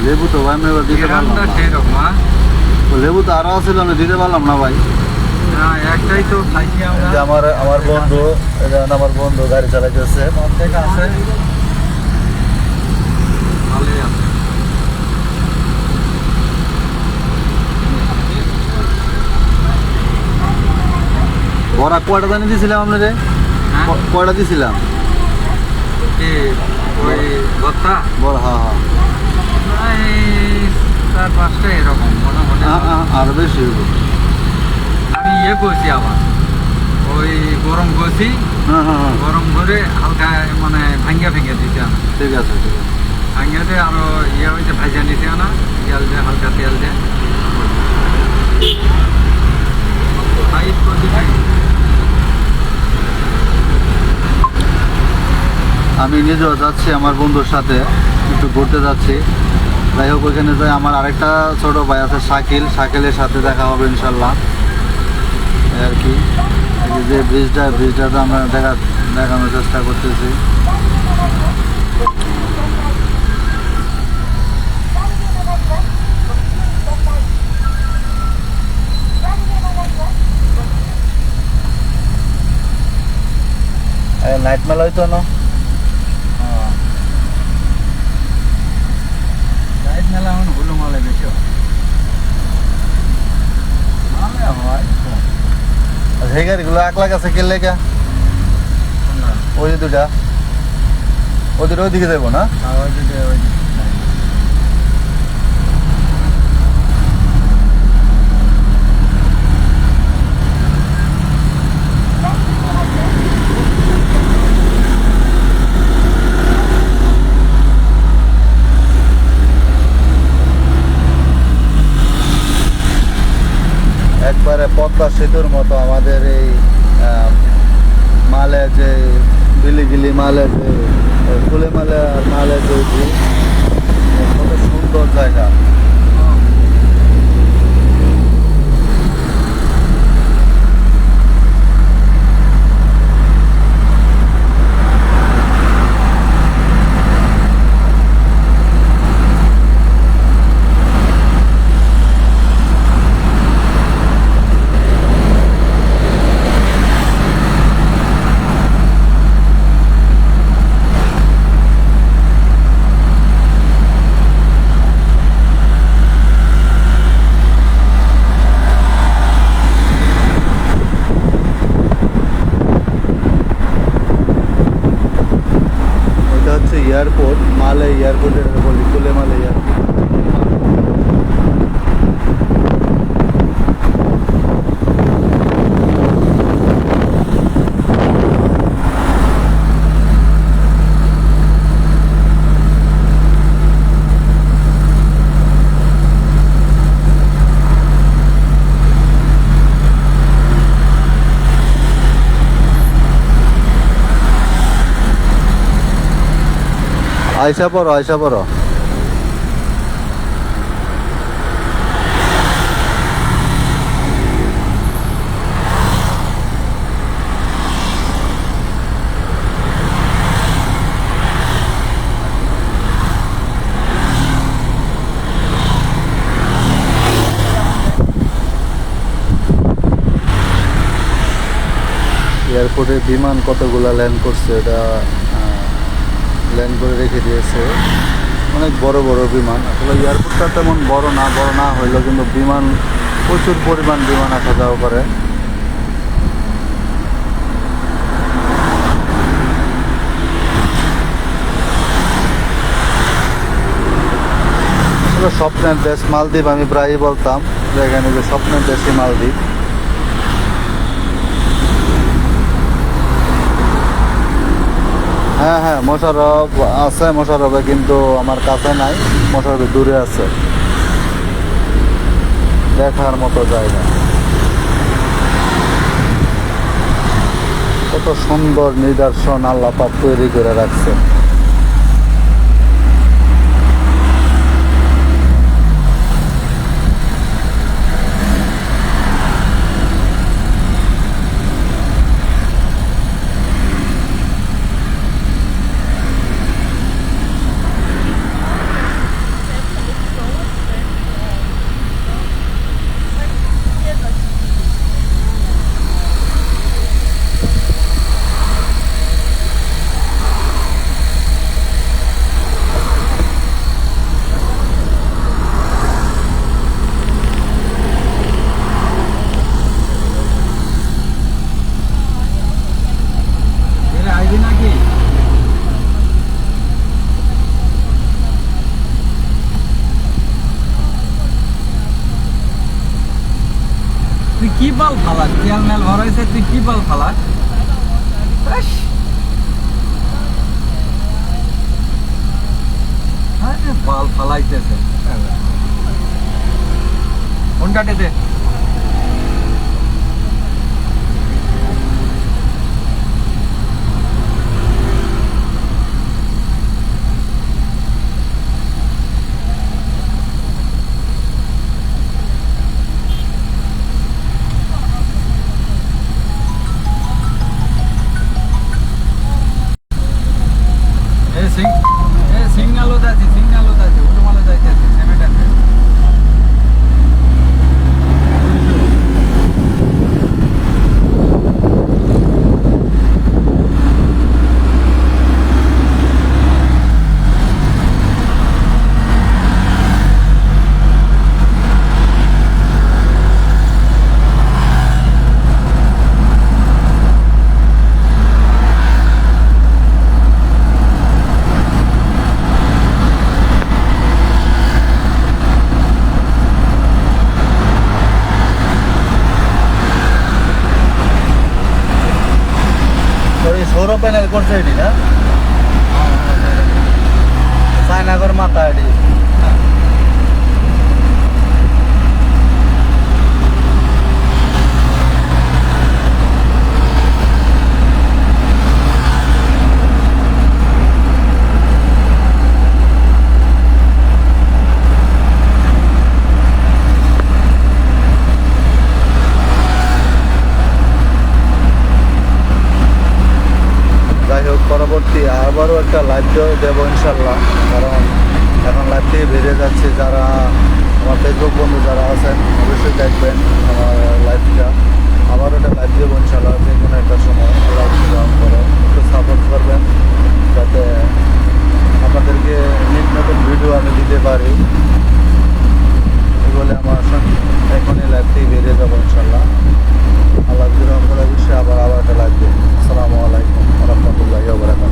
লেবু তো ভাই আমি এবার দিতে পারলাম না। সেরকম লেবু তো আরো ছিল, আমি দিতে পারলাম না ভাই। না, একটাই তো খাইছি আমরা। এই যে আমার বন্ধু, আমার বন্ধু গাড়ি চালাইতেছে। অর্ধেক আছে, ভালোই আছে। বড়া কয়টা দানি দিয়েছিলাম আপনারে? হ্যাঁ? কয়টা দিয়েছিলাম? কি ওই ভর্তা? বড়, হ্যাঁ হ্যাঁ। প্রায় 4-5টা এরকম মোটামুটি। আরো বেশি হইব। আমি করছি আবার ওই গরম করছি, হ্যাঁ হ্যাঁ হ্যাঁ, গরম করে হালকা মানে ভেঙে দিতে আনা, ঠিক আছে ঠিক আছে। ভাঙিয়ে দিয়ে আরো হয়েছে ভাজা নিতে আনা, তেল দিয়ে, হালকা তেল দিয়ে সাইড করে দিতে। আমি নিজেও যাচ্ছি আমার বন্ধুর সাথে, একটু ঘুরতে যাচ্ছি। যাই হোক, ওইখানে যাই আমার আরেকটা ছোট ভাই আছে শাকিল, শাকিলের সাথে দেখা হবে ইনশাল্লাহ। এই আর কি, এই যে ব্রিজটাতে আমরা দেখানোর চেষ্টা করতেছি। নাইট মেলা হইতো না? লাইট মেলা এখন হলো মালে বেশি হয়। মালে হয় সেই গাড়িগুলো 1 লাখ আছে কে লেগা? ওই যে দুটা, ওদের ওইদিকে যাবো না? একবারে পদ্মা সেতুর মতো আমাদের এই মালে যে বিলিগিলি মালে যে ফুলে মালে যে কত সুন্দর জায়গা। এয়ারপোর্ট, মালে এয়ারপোর্টের বলি, ফুলে মালে এয়ারপোর্ট। আইসা পড়ো। এয়ারপোর্টে বিমান কতগুলা ল্যান্ড করছে, এটা ল্যান্ড করে রেখে দিয়েছে। অনেক বড় বড় বিমান। আসলে এয়ারপোর্টটা তেমন বড় না হইলেও কিন্তু বিমান, প্রচুর পরিমাণ বিমান আসা যাওয়া করে। আসলে স্বপ্নের দেশ মালদ্বীপ, আমি প্রায়ই বলতাম যে এখানে যে স্বপ্নের দেশই মালদ্বীপ। হ্যাঁ, মোশাররফ আছে, মোশাররফে কিন্তু আমার কাছে নাই, মোশাররফে দূরে আছে। দেখার মতো জায়গা, কত সুন্দর নিদর্শন আল্লাহ পাক তৈরি করে রাখছে। কি বাল ফালাস তেল মেল ভরাইছে তুই কি বাল ফালাস আরে বাল ফালাইতেছে ফোন কাটেছে সিগনালও যাচ্ছে উল্টোমালে যাইতেছে সেমেটাতে সৌর প্যানেল করছে এটি না সাইনাগর মাথা এটি যাই হোক পরবর্তী আবারও একটা লাইভ দেবো ইনশাল্লাহ, কারণ এখন লাইভ থেকে বেরিয়ে যাচ্ছে। যারা আমার ফেসবুক বন্ধু যারা আছেন অবশ্যই দেখবেন আমার লাইভটা। আবারও একটা লাইভ দেবো ইনশাল্লাহ যে কোনো একটা সময়। আল্লাহ করে একটু সাপোর্ট করবেন যাতে